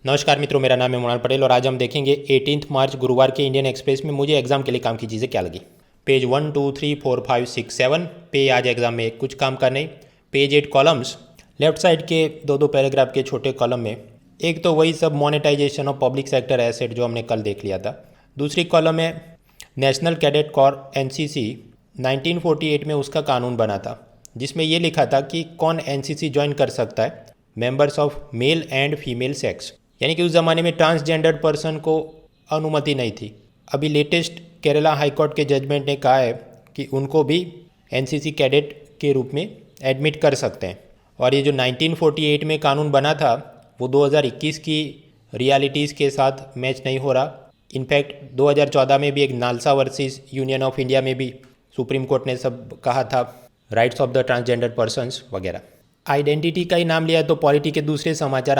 नमस्कार मित्रों, मेरा नाम है मोनाल पटेल और आज हम देखेंगे 18 मार्च गुरुवार के इंडियन एक्सप्रेस में मुझे एग्जाम के लिए काम की चीज़ें क्या लगी। पेज 1, 2, 3, 4, 5, 6, 7 पे आज एग्जाम में कुछ काम करने। पेज 8 कॉलम्स, लेफ्ट साइड के दो दो पैराग्राफ के छोटे कॉलम में एक तो वही सब monetization of public sector asset जो हमने कल देख लिया था। दूसरी कॉलम में नेशनल कैडेट कॉर एनसीसी 1948 में उसका कानून बना था जिसमें ये लिखा था कि कौन एनसीसी ज्वाइन कर सकता है, members of male and female sex, यानी कि उस ज़माने में ट्रांसजेंडर पर्सन को अनुमति नहीं थी। अभी लेटेस्ट केरला हाई कोर्ट के जजमेंट ने कहा है कि उनको भी एनसीसी कैडेट के रूप में एडमिट कर सकते हैं। और ये जो 1948 में कानून बना था वो 2021 की रियलिटीज़ के साथ मैच नहीं हो रहा। इनफैक्ट 2014 में भी एक NALSA versus union of India में भी सुप्रीम कोर्ट ने सब कहा था, rights of the transgender persons वगैरह। आइडेंटिटी का ही नाम लिया तो पॉलिटी के दूसरे समाचार,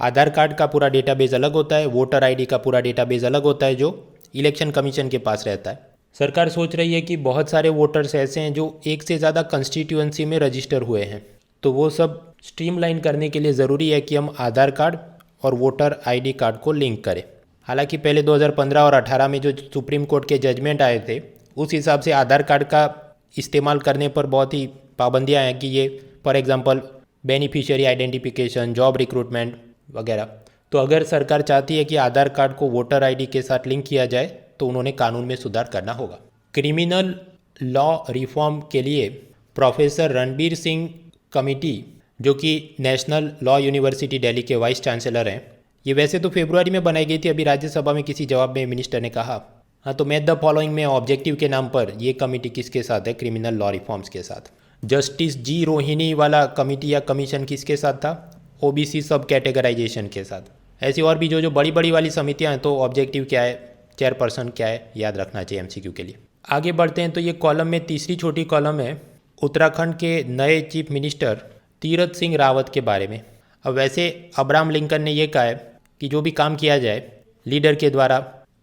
आधार कार्ड का पूरा डेटाबेस अलग होता है, वोटर आईडी का पूरा डेटाबेस अलग होता है जो इलेक्शन कमीशन के पास रहता है। सरकार सोच रही है कि बहुत सारे वोटर्स ऐसे हैं जो एक से ज़्यादा कंस्टिट्यूएंसी में रजिस्टर हुए हैं, तो वो सब स्ट्रीमलाइन करने के लिए ज़रूरी है कि हम आधार कार्ड और वोटर आईडी कार्ड को लिंक करें। हालांकि पहले 2015 और 18 में जो सुप्रीम कोर्ट के जजमेंट आए थे उस हिसाब से आधार कार्ड का इस्तेमाल करने पर बहुत ही पाबंदियाँ हैं कि ये for example beneficiary identification, job recruitment वगैरह। तो अगर सरकार चाहती है कि आधार कार्ड को वोटर आईडी के साथ लिंक किया जाए तो उन्होंने कानून में सुधार करना होगा। क्रिमिनल लॉ रिफॉर्म के लिए प्रोफेसर रणबीर सिंह कमेटी, जो कि नेशनल लॉ यूनिवर्सिटी दिल्ली के वाइस चांसलर हैं, ये वैसे तो फरवरी में बनाई गई थी। अभी राज्यसभा में किसी जवाब में मिनिस्टर ने कहा हाँ तो मैथ द फॉलोइंग में ऑब्जेक्टिव के नाम पर ये कमेटी किसके साथ है, क्रिमिनल लॉ रिफॉर्म्स के साथ। जस्टिस जी रोहिणी वाला कमेटी या कमीशन किसके साथ था, ओबीसी सब कैटेगराइजेशन के साथ। ऐसी और भी जो बड़ी बड़ी वाली समितियां हैं तो ऑब्जेक्टिव क्या है, चेयरपर्सन क्या है, याद रखना चाहिए एमसीक्यू के लिए। आगे बढ़ते हैं तो ये कॉलम में तीसरी छोटी कॉलम है उत्तराखंड के नए चीफ मिनिस्टर तीरथ सिंह रावत के बारे में। अब वैसे अब्राहम लिंकन ने यह कहा है कि जो भी काम किया जाए लीडर के द्वारा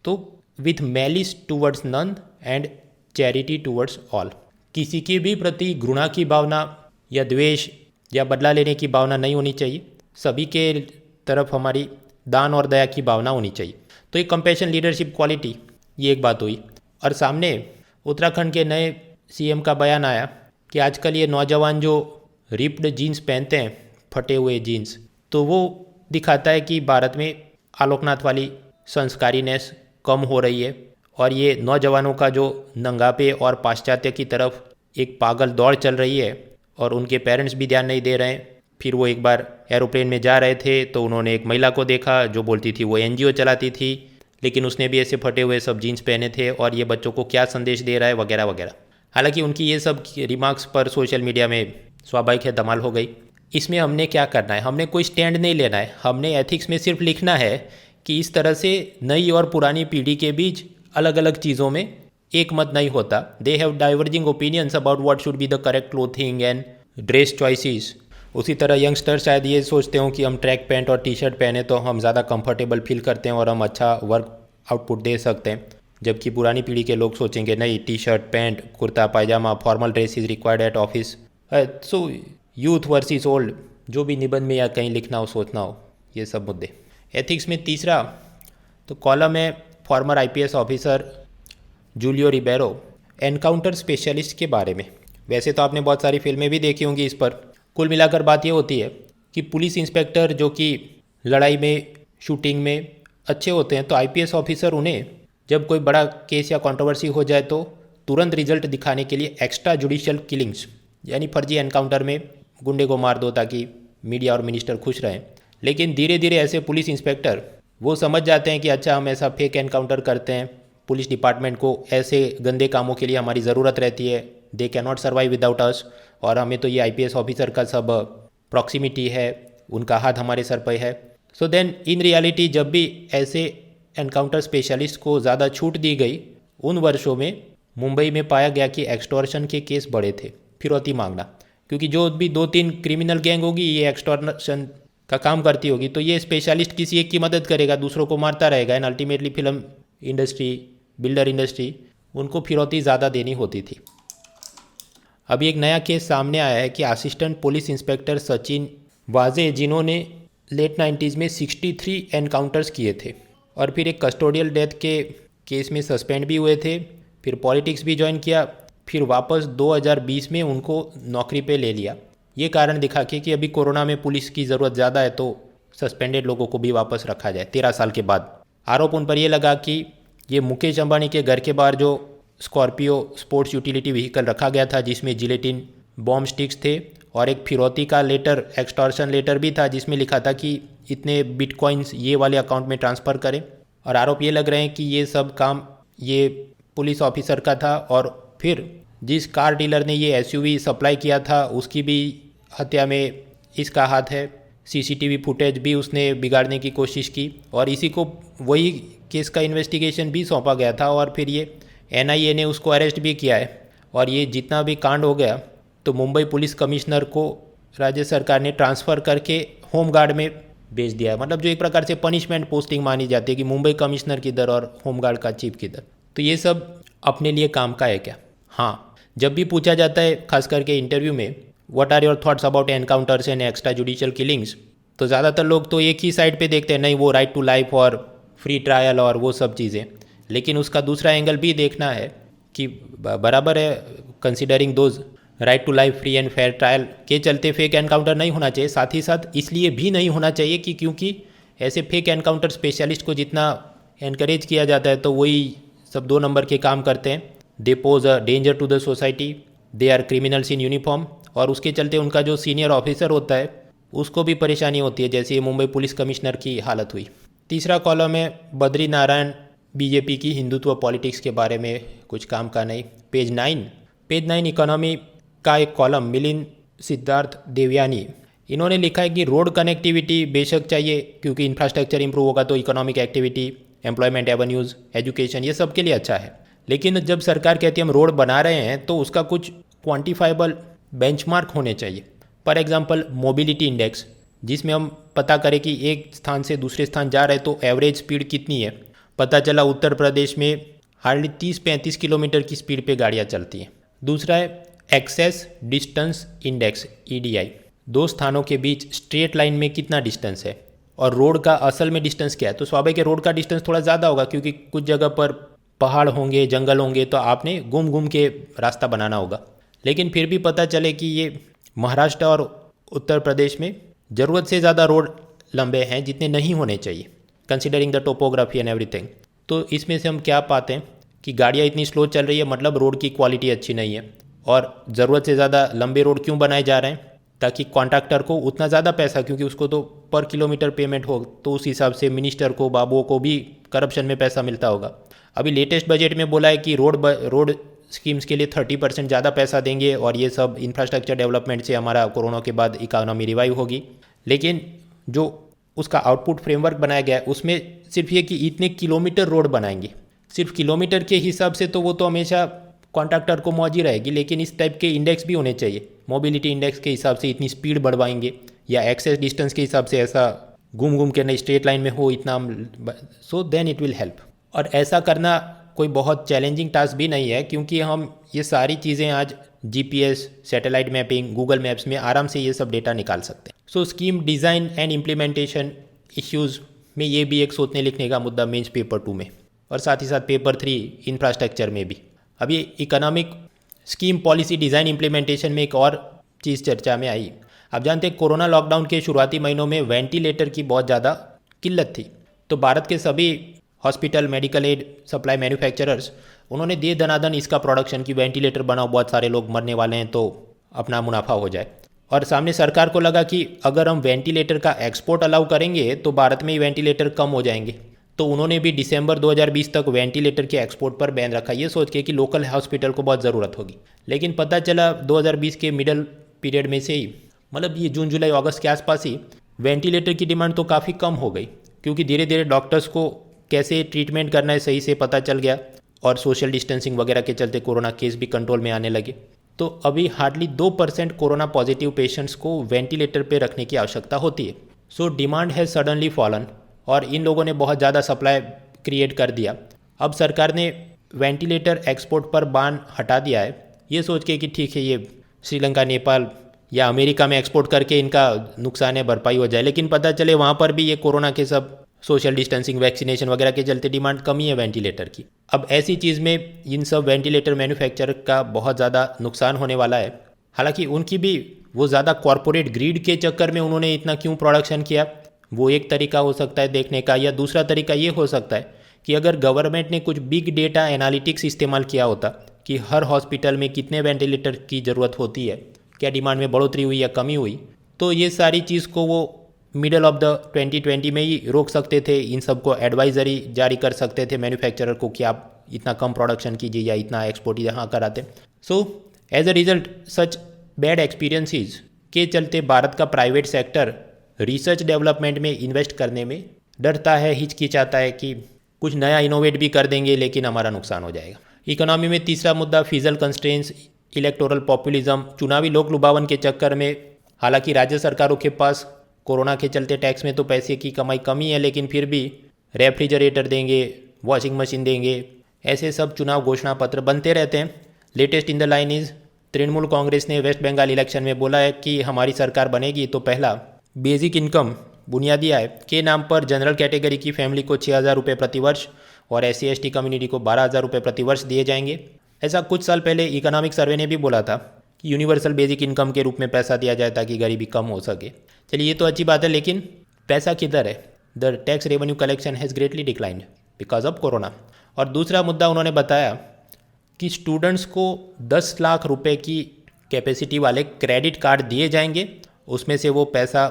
तो with malice towards none and charity towards all, किसी के भी प्रति घृणा की भावना या द्वेष या बदला लेने की भावना नहीं होनी चाहिए, सभी के तरफ हमारी दान और दया की भावना होनी चाहिए। तो ये कंपैशन लीडरशिप क्वालिटी, ये एक बात हुई। और सामने उत्तराखंड के नए सीएम का बयान आया कि आजकल ये नौजवान जो रिप्ड जीन्स पहनते हैं, फटे हुए जीन्स, तो वो दिखाता है कि भारत में आलोकनाथ वाली संस्कारीनेस कम हो रही है और ये नौजवानों का जो नंगापे और पाश्चात्य की तरफ एक पागल दौड़ चल रही है और उनके पेरेंट्स भी ध्यान नहीं दे रहे हैं। फिर वो एक बार एरोप्लेन में जा रहे थे तो उन्होंने एक महिला को देखा जो बोलती थी वो एनजीओ चलाती थी, लेकिन उसने भी ऐसे फटे हुए सब जीन्स पहने थे और ये बच्चों को क्या संदेश दे रहा है वगैरह वगैरह। हालांकि उनकी ये सब रिमार्क्स पर सोशल मीडिया में स्वाभाविक है धमाल हो गई। इसमें हमने क्या करना है, हमने कोई स्टैंड नहीं लेना है, हमने एथिक्स में सिर्फ लिखना है कि इस तरह से नई और पुरानी पीढ़ी के बीच अलग अलग चीज़ों में एक मत नहीं होता। They have diverging opinions about what should be the correct clothing and dress choices. उसी तरह यंगस्टर शायद ये सोचते हो कि हम ट्रैक पैंट और टी शर्ट पहने तो हम ज़्यादा कंफर्टेबल फील करते हैं और हम अच्छा वर्क आउटपुट दे सकते हैं, जबकि पुरानी पीढ़ी के लोग सोचेंगे नहीं, T shirt pant kurta pyjama formal dress is required at office. So youth versus old, जो भी निबंध में या कहीं लिखना हो सोचना हो, ये सब मुद्दे। एथिक्स में तीसरा तो कॉलम है farmer IPS officer Julio Ribeiro encounter specialist के बारे में। वैसे तो आपने बहुत सारी फिल्में भी देखी होंगी इस पर। कुल मिलाकर बात ये होती है कि पुलिस इंस्पेक्टर जो कि लड़ाई में शूटिंग में अच्छे होते हैं तो आईपीएस ऑफिसर उन्हें जब कोई बड़ा केस या कंट्रोवर्सी हो जाए तो तुरंत रिजल्ट दिखाने के लिए एक्स्ट्रा जुडिशियल किलिंग्स यानी फर्जी एनकाउंटर में गुंडे को मार दो ताकि मीडिया और मिनिस्टर खुश रहें। लेकिन धीरे धीरे ऐसे पुलिस इंस्पेक्टर वो समझ जाते हैं कि अच्छा हम ऐसा फेक एनकाउंटर करते हैं, पुलिस डिपार्टमेंट को ऐसे गंदे कामों के लिए हमारी ज़रूरत रहती है, they can not survive without अस, और हमें तो ये आईपीएस ऑफिसर का सब प्रॉक्सिमिटी है, उनका हाथ हमारे सर पर है। सो देन इन रियलिटी जब भी ऐसे एनकाउंटर स्पेशलिस्ट को ज़्यादा छूट दी गई, उन वर्षों में मुंबई में पाया गया कि एक्सटॉर्शन के केस बढ़े थे, फिरौती मांगना, क्योंकि जो भी 2-3 क्रिमिनल गैंग होगी ये एक्सटॉर्शन का काम करती होगी, तो ये स्पेशलिस्ट किसी एक की मदद करेगा, दूसरों को मारता रहेगा, and ultimately film industry, builder industry, उनको फिरौती ज़्यादा देनी होती थी। अभी एक नया केस सामने आया है कि असिस्टेंट पुलिस इंस्पेक्टर सचिन वाजे, जिन्होंने लेट 90s में 63 एनकाउंटर्स किए थे और फिर एक कस्टोडियल डेथ के केस में सस्पेंड भी हुए थे, फिर पॉलिटिक्स भी ज्वाइन किया, फिर वापस 2020 में उनको नौकरी पे ले लिया। ये कारण दिखा के कि अभी कोरोना में पुलिस की ज़रूरत ज़्यादा है तो सस्पेंडेड लोगों को भी वापस रखा जाए 13 साल के बाद। आरोप उन पर यह लगा कि ये मुकेश अंबानी के घर के बाहर जो स्कॉर्पियो स्पोर्ट्स यूटिलिटी व्हीकल रखा गया था जिसमें जिलेटिन बॉम्ब स्टिक्स थे और एक फिरौती का लेटर, एक्सटॉर्शन लेटर भी था जिसमें लिखा था कि इतने बिटकॉइंस ये वाले अकाउंट में ट्रांसफ़र करें। और आरोप ये लग रहे हैं कि ये सब काम ये पुलिस ऑफिसर का था और फिर जिस कार डीलर ने ये एसयूवी सप्लाई किया था उसकी भी हत्या में इसका हाथ है। सीसीटीवी फुटेज भी उसने बिगाड़ने की कोशिश की और इसी को वही केस का इन्वेस्टिगेशन भी सौंपा गया था और फिर ये एनआईए ने उसको अरेस्ट भी किया है। और ये जितना भी कांड हो गया तो मुंबई पुलिस कमिश्नर को राज्य सरकार ने ट्रांसफ़र करके होमगार्ड में भेज दिया है। मतलब जो एक प्रकार से पनिशमेंट पोस्टिंग मानी जाती है कि मुंबई कमिश्नर किधर और होमगार्ड का चीफ किधर। तो ये सब अपने लिए काम का है क्या? हाँ, जब भी पूछा जाता है खास करके इंटरव्यू में what are your thoughts about encounters and extra judicial killings, तो ज़्यादातर लोग तो एक ही साइड पे देखते हैं, नहीं वो राइट टू लाइफ और फ्री ट्रायल और वो सब चीज़ें। लेकिन उसका दूसरा एंगल भी देखना है कि बराबर है, considering those right to life free and fair trial के चलते फेक एनकाउंटर नहीं होना चाहिए। साथ ही साथ इसलिए भी नहीं होना चाहिए कि क्योंकि ऐसे फेक एनकाउंटर स्पेशलिस्ट को जितना एनकरेज किया जाता है तो वही सब 2 नंबर के काम करते हैं। They pose a danger to the society, they are criminals in uniform और उसके चलते उनका जो सीनियर ऑफिसर होता है उसको भी परेशानी होती है, जैसे ये मुंबई पुलिस कमिश्नर की हालत हुई। तीसरा कॉलम है बद्री नारायण बीजेपी की हिंदुत्व पॉलिटिक्स के बारे में कुछ काम का नहीं। पेज 9 इकोनॉमी का एक कॉलम मिलिंद सिद्धार्थ देवयानी, इन्होंने लिखा है कि रोड कनेक्टिविटी बेशक चाहिए क्योंकि इंफ्रास्ट्रक्चर इंप्रूव होगा तो economic activity, employment avenues, education ये सब के लिए अच्छा है। लेकिन जब सरकार कहती है हम रोड बना रहे हैं तो उसका कुछ क्वांटिफाइबल बेंचमार्क होने चाहिए। फॉर एग्जांपल मोबिलिटी इंडेक्स, जिसमें हम पता करें कि एक स्थान से दूसरे स्थान जा रहे तो एवरेज स्पीड कितनी है। पता चला उत्तर प्रदेश में हार्डली 30-35 किलोमीटर की स्पीड पे गाड़ियाँ चलती हैं। दूसरा है एक्सेस डिस्टेंस इंडेक्स EDI, 2 स्थानों के बीच स्ट्रेट लाइन में कितना डिस्टेंस है और रोड का असल में डिस्टेंस क्या है। तो स्वाभाविक है रोड का डिस्टेंस थोड़ा ज़्यादा होगा क्योंकि कुछ जगह पर पहाड़ होंगे, जंगल होंगे तो आपने घूम के रास्ता बनाना होगा। लेकिन फिर भी पता चले कि ये महाराष्ट्र और उत्तर प्रदेश में ज़रूरत से ज़्यादा रोड लंबे हैं जितने नहीं होने चाहिए, considering the topography and everything. तो इसमें से हम क्या पाते हैं कि गाड़ियाँ इतनी स्लो चल रही है, मतलब रोड की क्वालिटी अच्छी नहीं है। और ज़रूरत से ज़्यादा लंबे रोड क्यों बनाए जा रहे हैं? ताकि कॉन्ट्रैक्टर को उतना ज़्यादा पैसा, क्योंकि उसको तो पर किलोमीटर पेमेंट हो, तो उस हिसाब से मिनिस्टर को, बाबुओं को भी करप्शन में पैसा मिलता होगा। अभी लेटेस्ट बजट में बोला है कि रोड स्कीम्स के लिए 30% ज़्यादा पैसा देंगे और ये सब इंफ्रास्ट्रक्चर डेवलपमेंट से हमारा कोरोना के बाद इकोनॉमी रिवाइव होगी। लेकिन जो उसका आउटपुट फ्रेमवर्क बनाया गया है उसमें सिर्फ ये कि इतने किलोमीटर रोड बनाएंगे, सिर्फ किलोमीटर के हिसाब से तो वो तो हमेशा कॉन्ट्रैक्टर को मौजी रहेगी। लेकिन इस टाइप के इंडेक्स भी होने चाहिए, मोबिलिटी इंडेक्स के हिसाब से इतनी स्पीड बढ़वाएंगे या एक्सेस डिस्टेंस के हिसाब से ऐसा घूम के नहीं स्ट्रेट लाइन में हो इतना, so then it will help. और ऐसा करना कोई बहुत चैलेंजिंग टास्क भी नहीं है क्योंकि हम ये सारी चीज़ें आज GPS, satellite mapping, Google maps में आराम से ये सब डेटा निकाल सकते हैं। So scheme design and implementation issues में ये भी एक सोचने लिखने का मुद्दा मेंस पेपर 2 में, और साथ ही साथ पेपर 3 इंफ्रास्ट्रक्चर में भी। अभी economic scheme policy design implementation में एक और चीज़ चर्चा में आई। आप जानते हैं कोरोना लॉकडाउन के शुरुआती महीनों में वेंटिलेटर की बहुत ज़्यादा किल्लत थी, तो भारत के सभी hospital, medical aid supply manufacturers उन्होंने दे दनादन इसका प्रोडक्शन की वेंटिलेटर बनाओ, बहुत सारे लोग मरने वाले हैं तो अपना मुनाफा हो जाए। और सामने सरकार को लगा कि अगर हम वेंटिलेटर का एक्सपोर्ट अलाउ करेंगे तो भारत में ही वेंटिलेटर कम हो जाएंगे, तो उन्होंने भी दिसंबर 2020 तक वेंटिलेटर के एक्सपोर्ट पर बैन रखा, ये सोच के कि लोकल हॉस्पिटल को बहुत ज़रूरत होगी। लेकिन पता चला 2020 के मिडल पीरियड में से ही, मतलब ये जून जुलाई अगस्त के आसपास ही वेंटिलेटर की डिमांड तो काफ़ी कम हो गई क्योंकि धीरे धीरे डॉक्टर्स को कैसे ट्रीटमेंट करना है सही से पता चल गया और सोशल डिस्टेंसिंग वगैरह के चलते कोरोना केस भी कंट्रोल में आने लगे। तो अभी हार्डली 2% कोरोना पॉजिटिव पेशेंट्स को वेंटिलेटर पे रखने की आवश्यकता होती है। सो डिमांड है सडनली फॉलन और इन लोगों ने बहुत ज़्यादा सप्लाई क्रिएट कर दिया। अब सरकार ने वेंटिलेटर एक्सपोर्ट पर बैन हटा दिया है, ये सोच के कि ठीक है ये श्रीलंका, नेपाल या अमेरिका में एक्सपोर्ट करके इनका नुकसान है भरपाई हो जाए, लेकिन पता चले वहाँ पर भी ये कोरोना के सब सोशल डिस्टेंसिंग वैक्सीनेशन वगैरह के चलते डिमांड कमी है वेंटिलेटर की। अब ऐसी चीज़ में इन सब वेंटिलेटर मैन्युफैक्चरर का बहुत ज़्यादा नुकसान होने वाला है। हालांकि उनकी भी वो ज़्यादा कॉरपोरेट ग्रीड के चक्कर में उन्होंने इतना क्यों प्रोडक्शन किया, वो एक तरीका हो सकता है देखने का। या दूसरा तरीका ये हो सकता है कि अगर गवर्नमेंट ने कुछ बिग डेटा एनालिटिक्स इस्तेमाल किया होता कि हर हॉस्पिटल में कितने वेंटिलेटर की ज़रूरत होती है, क्या डिमांड में बढ़ोतरी हुई या कमी हुई, तो ये सारी चीज़ को वो मिडल ऑफ द 2020 में ही रोक सकते थे। इन सब को एडवाइजरी जारी कर सकते थे मैन्युफैक्चरर को कि आप इतना कम प्रोडक्शन कीजिए या इतना एक्सपोर्ट यहाँ कराते। So as a result such bad experiences के चलते भारत का प्राइवेट सेक्टर रिसर्च डेवलपमेंट में इन्वेस्ट करने में डरता है, हिचकिचाता है कि कुछ नया इनोवेट भी कर देंगे लेकिन हमारा नुकसान हो जाएगा। इकोनॉमी में तीसरा मुद्दा फिजिकल कंस्ट्रेंट्स, इलेक्टोरल पॉपुलिज्म, चुनावी लोक लुभावन के चक्कर में। हालांकि राज्य सरकारों के पास कोरोना के चलते टैक्स में तो पैसे की कमाई कमी है, लेकिन फिर भी रेफ्रिजरेटर देंगे, वॉशिंग मशीन देंगे, ऐसे सब चुनाव घोषणा पत्र बनते रहते हैं। Latest in the line is Trinamool Congress ने वेस्ट बंगाल इलेक्शन में बोला है कि हमारी सरकार बनेगी तो पहला बेसिक इनकम बुनियादी आय के नाम पर जनरल कैटेगरी की फैमिली को 6,000 रुपये प्रति वर्ष और SC/ST कम्युनिटी को 12,000 रुपये प्रति वर्ष दिए जाएंगे। ऐसा कुछ साल पहले इकोनॉमिक सर्वे ने भी बोला था कि यूनिवर्सल बेसिक इनकम के रूप में पैसा दिया जाए ताकि गरीबी कम हो सके। चलिए ये तो अच्छी बात है, लेकिन पैसा किधर है? The tax revenue collection has greatly declined because of corona. और दूसरा मुद्दा उन्होंने बताया कि स्टूडेंट्स को 10 लाख रुपए की कैपेसिटी वाले क्रेडिट कार्ड दिए जाएंगे, उसमें से वो पैसा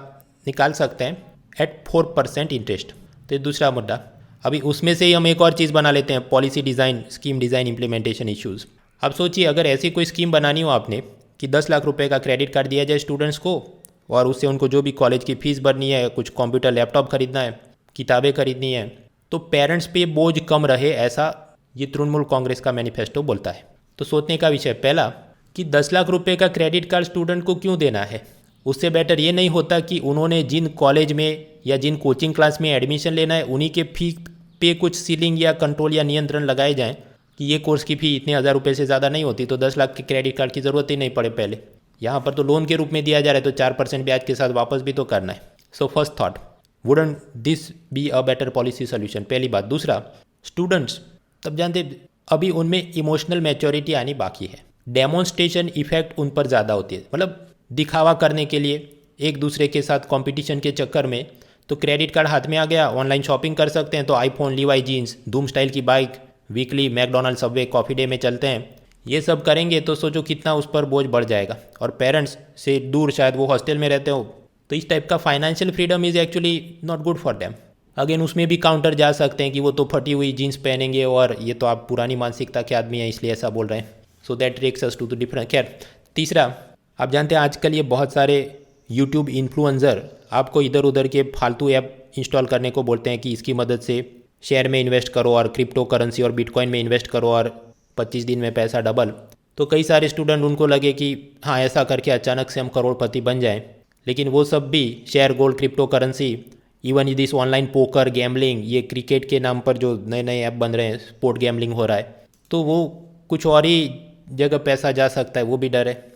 निकाल सकते हैं एट 4% इंटरेस्ट। तो दूसरा मुद्दा। अभी उसमें से ही हम एक और चीज़ बना लेते हैं, policy design, scheme design, implementation issues. अब सोचिए अगर ऐसी कोई स्कीम बनानी हो आपने कि 10 लाख रुपए का क्रेडिट कार्ड दिया जाए स्टूडेंट्स को और उससे उनको जो भी कॉलेज की फ़ीस भरनी है, कुछ कंप्यूटर लैपटॉप खरीदना है, किताबें खरीदनी है, तो पेरेंट्स पे बोझ कम रहे, ऐसा ये तृणमूल कांग्रेस का मैनिफेस्टो बोलता है। तो सोचने का विषय पहला कि 10 लाख रुपए का क्रेडिट कार्ड स्टूडेंट को क्यों देना है? उससे बेटर ये नहीं होता कि उन्होंने जिन कॉलेज में या जिन कोचिंग क्लास में एडमिशन लेना है उन्हीं के फी पे कुछ सीलिंग या कंट्रोल या नियंत्रण लगाए जाएं कि ये कोर्स की फ़ी इतने 1,000 रुपये से ज़्यादा नहीं होती, तो 10 लाख के क्रेडिट कार्ड की ज़रूरत ही नहीं पड़े। पहले यहाँ पर तो लोन के रूप में दिया जा रहा है, तो 4% ब्याज के साथ वापस भी तो करना है। So first thought, wouldn't this be a better policy solution? पहली बात। दूसरा, स्टूडेंट्स तब जानते अभी उनमें इमोशनल मैच्योरिटी आनी बाकी है, डेमोन्स्ट्रेशन इफेक्ट उन पर ज़्यादा होती है, मतलब दिखावा करने के लिए एक दूसरे के साथ कंपटीशन के चक्कर में। तो क्रेडिट कार्ड हाथ में आ गया, ऑनलाइन शॉपिंग कर सकते हैं, तो आईफोन, लीवाई जीन्स, धूम स्टाइल की bike, weekly McDonald, Subway, coffee day में चलते हैं, ये सब करेंगे तो सोचो कितना उस पर बोझ बढ़ जाएगा। और पेरेंट्स से दूर, शायद वो हॉस्टल में रहते हो, तो इस टाइप का financial freedom is actually not good for them. Again उसमें भी काउंटर जा सकते हैं कि वो तो फटी हुई जीन्स पहनेंगे और ये तो आप पुरानी मानसिकता के आदमी हैं इसलिए ऐसा बोल रहे हैं। So that takes us to the different. खैर, तीसरा, आप जानते हैं आजकल ये बहुत सारे यूट्यूब इन्फ्लुएंसर आपको इधर उधर के फालतू ऐप इंस्टॉल करने को बोलते हैं कि इसकी मदद से शेयर में इन्वेस्ट करो और क्रिप्टो करेंसी और बिटकॉइन में इन्वेस्ट करो और 25 दिन में पैसा डबल। तो कई सारे स्टूडेंट उनको लगे कि हाँ ऐसा करके अचानक से हम करोड़पति बन जाएं, लेकिन वो सब भी share, gold, crypto currency, even this online poker, gambling, ये क्रिकेट के नाम पर जो नए नए ऐप बन रहे हैं, स्पोर्ट गैम्बलिंग हो रहा है, तो वो कुछ और ही जगह पैसा जा सकता है, वो भी डर है।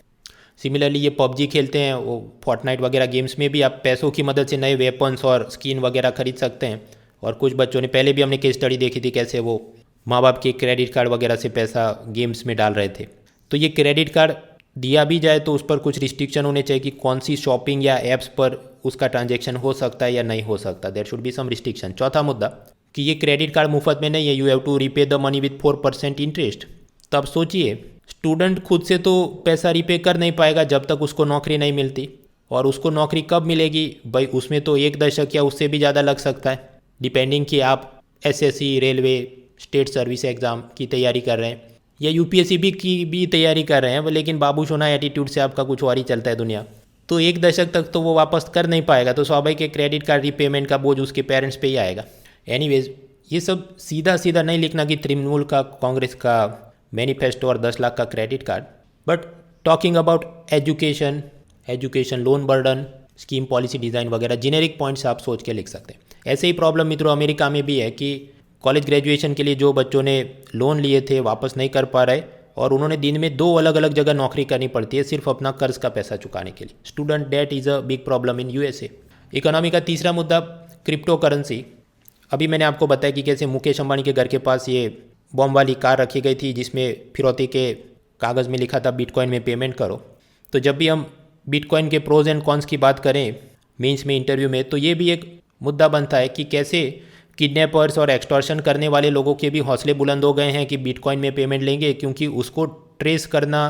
सिमिलरली ये पबजी खेलते हैं, वो फोर्टनाइट वगैरह गेम्स में भी आप पैसों की मदद से नए वेपन्स और स्किन वगैरह खरीद सकते हैं। और कुछ बच्चों ने, पहले भी हमने केस स्टडी देखी थी, कैसे वो माँ बाप के क्रेडिट कार्ड वगैरह से पैसा गेम्स में डाल रहे थे। तो ये क्रेडिट कार्ड दिया भी जाए तो उस पर कुछ रिस्ट्रिक्शन होने चाहिए कि कौन सी शॉपिंग या ऐप्स पर उसका ट्रांजैक्शन हो सकता है या नहीं हो सकता। There should be some restriction. चौथा मुद्दा कि ये क्रेडिट कार्ड मुफ्त में नहीं है, you have to repay the money with 4% interest. तो अब सोचिए, स्टूडेंट खुद से तो पैसा रीपे कर नहीं पाएगा जब तक उसको नौकरी नहीं मिलती, और उसको नौकरी कब मिलेगी भाई, उसमें तो 1 दशक या उससे भी ज़्यादा लग सकता है, डिपेंडिंग कि आप SSC, railway, state service exam की तैयारी कर रहे हैं या UPSC भी की भी तैयारी कर रहे हैं, लेकिन बाबू सोना एटीट्यूड से आपका कुछ और ही चलता है दुनिया, तो 1 दशक तक तो वो वापस कर नहीं पाएगा। तो स्वाभाविक है क्रेडिट कार्ड रीपेमेंट का बोझ उसके पेरेंट्स पे ही आएगा। एनीवेज, ये सब सीधा सीधा नहीं लिखना कि तृणमूल का, कांग्रेस का मैनिफेस्टो और 10 लाख का credit card, but talking about education loan burden, scheme policy design वगैरह जेनेरिक पॉइंट्स आप सोच के लिख सकते हैं। ऐसे ही प्रॉब्लम मित्रों अमेरिका में भी है कि कॉलेज ग्रेजुएशन के लिए जो बच्चों ने लोन लिए थे वापस नहीं कर पा रहे, और उन्होंने दिन में 2 अलग अलग जगह नौकरी करनी पड़ती है सिर्फ अपना कर्ज का पैसा चुकाने के लिए। Student that is a big problem in USA. Economy का तीसरा मुद्दा क्रिप्टो करेंसी। अभी मैंने आपको बताया कि कैसे मुकेश अंबानी के घर के पास ये बॉम्ब वाली कार रखी गई थी जिसमें फिरौती के कागज़ में लिखा था बिटकॉइन में पेमेंट करो। तो जब भी हम बिटकॉइन के प्रोज एंड कॉन्स की बात करें मेंस में इंटरव्यू में, तो ये भी एक मुद्दा बनता है कि कैसे किडनैपर्स और एक्सटॉर्शन करने वाले लोगों के भी हौसले बुलंद हो गए हैं कि बिटकॉइन में पेमेंट लेंगे, क्योंकि उसको ट्रेस करना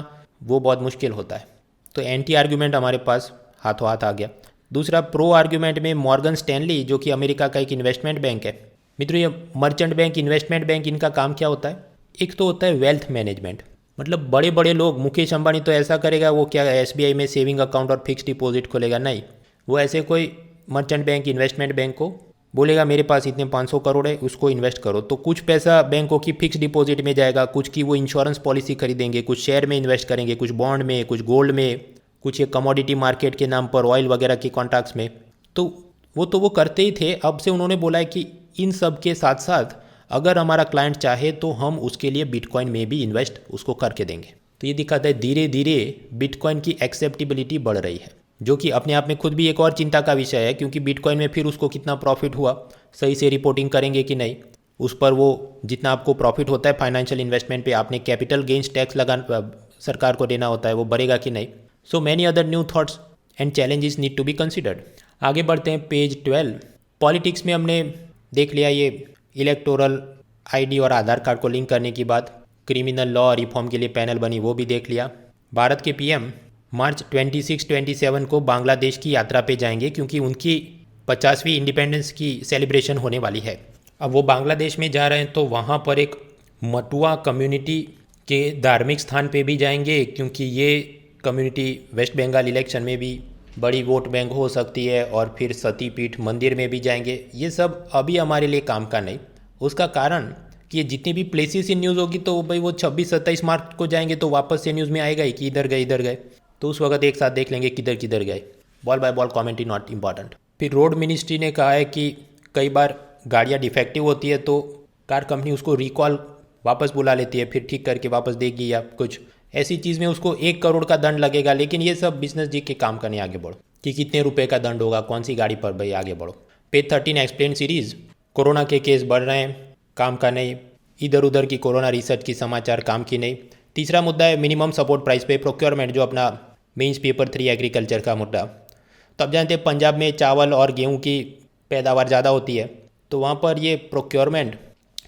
वो बहुत मुश्किल होता है। तो एंटी आर्ग्यूमेंट हमारे पास हाथों हाथ आ गया। दूसरा प्रो आर्ग्यूमेंट में मॉर्गन स्टैनली, जो कि अमेरिका का एक इन्वेस्टमेंट बैंक है। मित्रों, ये मर्चेंट बैंक, इन्वेस्टमेंट बैंक, इनका काम क्या होता है? एक तो होता है वेल्थ मैनेजमेंट, मतलब बड़े बड़े लोग, मुकेश अंबानी तो ऐसा करेगा, वो क्या एसबीआई में सेविंग अकाउंट और फिक्स डिपॉजिट खोलेगा? नहीं, वो ऐसे कोई मर्चेंट बैंक, इन्वेस्टमेंट बैंक को बोलेगा मेरे पास इतने 500 करोड़ है, उसको इन्वेस्ट करो। तो कुछ पैसा बैंकों की फिक्स डिपॉजिट में जाएगा, कुछ की वो इंश्योरेंस पॉलिसी खरीदेंगे, कुछ शेयर में इन्वेस्ट करेंगे, कुछ बॉन्ड में, कुछ गोल्ड में, कुछ ये कमोडिटी मार्केट के नाम पर ऑयल वगैरह के कॉन्ट्रैक्ट्स में। तो वो करते ही थे। अब से उन्होंने बोला है कि इन सब के साथ साथ अगर हमारा क्लाइंट चाहे तो हम उसके लिए बिटकॉइन में भी इन्वेस्ट उसको करके देंगे। तो ये दिखाता है धीरे धीरे बिटकॉइन की एक्सेप्टेबिलिटी बढ़ रही है, जो कि अपने आप में खुद भी एक और चिंता का विषय है, क्योंकि बिटकॉइन में फिर उसको कितना प्रॉफिट हुआ, सही से रिपोर्टिंग करेंगे कि नहीं, उस पर वो जितना आपको प्रॉफिट होता है फाइनेंशियल इन्वेस्टमेंट पे, आपने कैपिटल गेन्स टैक्स सरकार को देना होता है, वो बढ़ेगा कि नहीं। So many other new thoughts and challenges need to be considered. आगे बढ़ते हैं पेज 12। पॉलिटिक्स में हमने देख लिया ये इलेक्टोरल आईडी और आधार कार्ड को लिंक करने की बात, क्रिमिनल लॉ रिफॉर्म के लिए पैनल बनी वो भी देख लिया। भारत के पीएम मार्च 26-27 को बांग्लादेश की यात्रा पे जाएंगे, क्योंकि उनकी 50वीं इंडिपेंडेंस की सेलिब्रेशन होने वाली है। अब वो बांग्लादेश में जा रहे हैं तो वहाँ पर एक मटुआ कम्युनिटी के धार्मिक स्थान पे भी जाएंगे, क्योंकि ये कम्युनिटी वेस्ट बंगाल इलेक्शन में भी बड़ी वोट बैंक हो सकती है, और फिर सती पीठ मंदिर में भी जाएंगे। ये सब अभी हमारे लिए काम का नहीं। उसका कारण कि ये जितनी भी प्लेसेस in न्यूज़ होगी तो भाई वो 26-27 मार्च को जाएंगे तो वापस से न्यूज़ में आएगा ही कि इधर गए इधर गए, तो उस वक्त एक साथ देख लेंगे किधर किधर गए। Ball by ball commentary not important. फिर रोड मिनिस्ट्री ने कहा है कि कई बार गाड़ियाँ डिफेक्टिव होती है तो कार कंपनी उसको रिकॉल वापस बुला लेती है, फिर ठीक करके वापस देगी, या कुछ ऐसी चीज़ में उसको 1 करोड़ का दंड लगेगा। लेकिन ये सब बिजनेस जी के काम करने आगे बढ़ो कि कितने रुपए का दंड होगा, कौन सी गाड़ी पर, भाई आगे बढ़ो। Page 13 explain series. कोरोना के केस बढ़ रहे हैं, काम का नहीं, इधर उधर की कोरोना रिसर्च की समाचार काम की नहीं। तीसरा मुद्दा है मिनिमम सपोर्ट प्राइस पे प्रोक्योरमेंट, जो अपना मेंस पेपर 3 एग्रीकल्चर का मुद्दा। तो अब जानते हैं पंजाब में चावल और गेहूं की पैदावार ज़्यादा होती है, तो वहाँ पर ये प्रोक्योरमेंट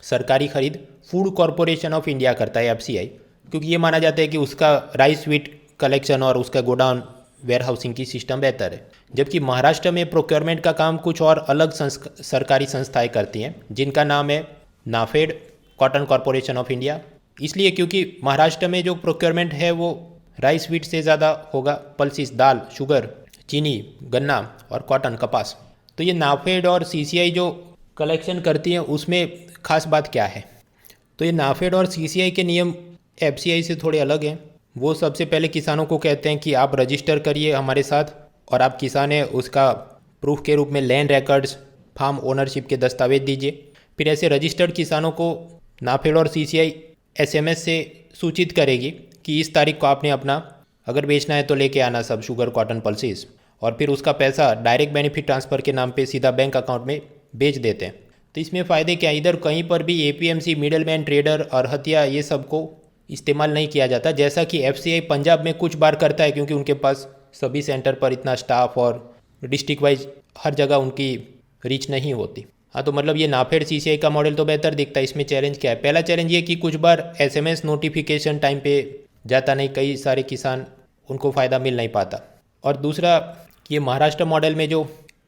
सरकारी खरीद फूड कॉरपोरेशन ऑफ इंडिया करता है, एफसीआई, क्योंकि ये माना जाता है कि उसका राइस व्हीट कलेक्शन और उसका गोडाउन वेयर हाउसिंग की सिस्टम बेहतर है। जबकि महाराष्ट्र में प्रोक्योरमेंट का काम कुछ और अलग सरकारी संस्थाएं करती हैं, जिनका नाम है NAFED, cotton corporation of India. इसलिए क्योंकि महाराष्ट्र में जो प्रोक्योरमेंट है वो राइस व्हीट से ज़्यादा होगा, पल्सिस दाल, शुगर, चीनी, गन्ना और कॉटन कपास। तो ये नाफेड और सीसीआई जो कलेक्शन करती हैं उसमें खास बात क्या है? तो ये नाफेड और सीसीआई के नियम एफसीआई से थोड़े अलग हैं। वो सबसे पहले किसानों को कहते हैं कि आप रजिस्टर करिए हमारे साथ, और आप किसान हैं उसका प्रूफ के रूप में लैंड रिकॉर्ड्स, फार्म ओनरशिप के दस्तावेज दीजिए। फिर ऐसे रजिस्टर्ड किसानों को नाफेड और सीसीआई एसएमएस से सूचित करेगी कि इस तारीख को आपने अपना अगर बेचना है तो लेके आना सब शुगर, कॉटन, पल्सिस, और फिर उसका पैसा डायरेक्ट बेनिफिट ट्रांसफ़र के नाम पे सीधा बैंक अकाउंट में बेच देते हैं। तो इसमें फ़ायदे क्या, इधर कहीं पर भी एपीएमसी, मिडलमैन, ट्रेडर और हथिया ये सब को इस्तेमाल नहीं किया जाता, जैसा कि एफसीआई पंजाब में कुछ बार करता है, क्योंकि उनके पास सभी सेंटर पर इतना स्टाफ और डिस्ट्रिक्ट वाइज हर जगह उनकी रीच नहीं होती। हाँ, तो मतलब ये नाफेड सीसीआई का मॉडल तो बेहतर दिखता है। इसमें चैलेंज क्या है? पहला चैलेंज ये कि कुछ बार एसएमएस नोटिफिकेशन टाइम पे जाता नहीं, कई सारे किसान उनको फ़ायदा मिल नहीं पाता। और दूसरा, ये महाराष्ट्र मॉडल में जो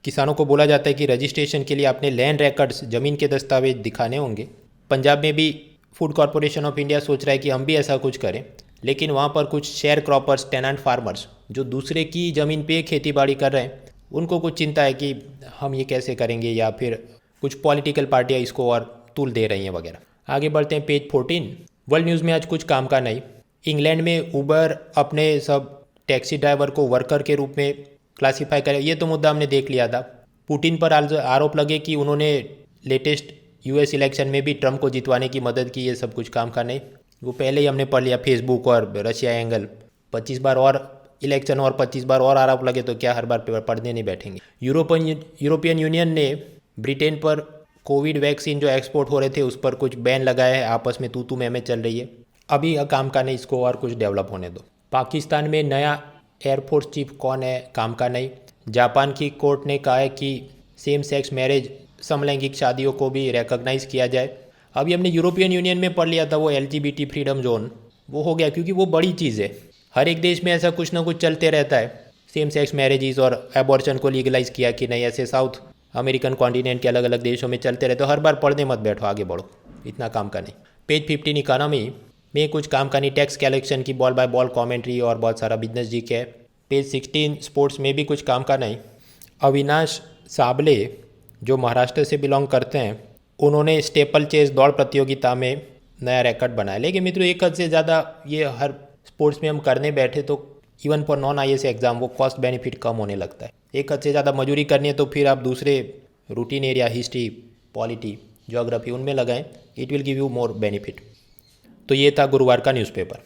किसानों को बोला जाता है कि रजिस्ट्रेशन के लिए आपने लैंड रिकॉर्ड्स, ज़मीन के दस्तावेज दिखाने होंगे। पंजाब में भी फूड कॉरपोरेशन ऑफ इंडिया सोच रहा है कि हम भी ऐसा कुछ करें, लेकिन वहाँ पर कुछ शेयर क्रॉपर्स, टेनेंट फार्मर्स जो दूसरे की ज़मीन पे खेती बाड़ी कर रहे हैं, उनको कुछ चिंता है कि हम ये कैसे करेंगे, या फिर कुछ पॉलिटिकल पार्टियाँ इसको और तूल दे रही हैं वगैरह। आगे बढ़ते हैं पेज 14। वर्ल्ड न्यूज़ में आज कुछ काम का नहीं। इंग्लैंड में उबर अपने सब टैक्सी ड्राइवर को वर्कर के रूप में क्लासीफाई करे, ये तो मुद्दा हमने देख लिया था। पुतिन पर आरोप लगे कि उन्होंने लेटेस्ट यूएस इलेक्शन में भी ट्रंप को जितवाने की मदद की, ये सब कुछ काम का नहीं। वो पहले ही हमने पढ़ लिया, फेसबुक और रशिया एंगल। 25 बार और इलेक्शन और 25 बार और आरोप लगे तो क्या हर बार पेपर पढ़ने नहीं बैठेंगे। यूरोपियन यूनियन ने ब्रिटेन पर कोविड वैक्सीन जो एक्सपोर्ट हो रहे थे उस पर कुछ बैन लगाया है, आपस में तू मैं चल रही है। अभी यह काम का नहीं, इसको और कुछ डेवलप होने दो। पाकिस्तान में नया एयरफोर्स चीफ कौन है, काम का नहीं। जापान की कोर्ट ने कहा है कि सेम सेक्स मैरिज, समलैंगिक शादियों को भी रिकॉग्नाइज किया जाए। अभी हमने यूरोपियन यूनियन में पढ़ लिया था वो LGBT फ्रीडम जोन, वो हो गया क्योंकि वो बड़ी चीज़ है। हर एक देश में ऐसा कुछ ना कुछ चलते रहता है, सेम सेक्स मैरिजेस और एबॉर्शन को लीगलाइज किया कि नहीं, ऐसे साउथ अमेरिकन कॉन्टिनेंट के अलग अलग देशों में चलते रहते हो। हर बार पढ़ने मत बैठो, आगे बढ़ो, इतना काम का नहीं। पेज 15 इकोनॉमी में कुछ काम का नहीं, टैक्स कलेक्शन की बॉल बाय बॉल कॉमेंट्री और बहुत सारा बिजनेस जी के है। पेज 16 स्पोर्ट्स में भी कुछ काम का नहीं। अविनाश साबले जो महाराष्ट्र से बिलोंग करते हैं, उन्होंने स्टेपल चेस दौड़ प्रतियोगिता में नया रिकॉर्ड बनाया। लेकिन मित्रों एक हद से ज़्यादा ये हर स्पोर्ट्स में हम करने बैठे तो even for non IAS exam वो कॉस्ट बेनिफिट कम होने लगता है। एक हद से ज़्यादा मजूरी करनी है तो फिर आप दूसरे routine area, history, polity, geography, उनमें लगाएं, it will give you more benefit. तो ये था गुरुवार का न्यूज़पेपर।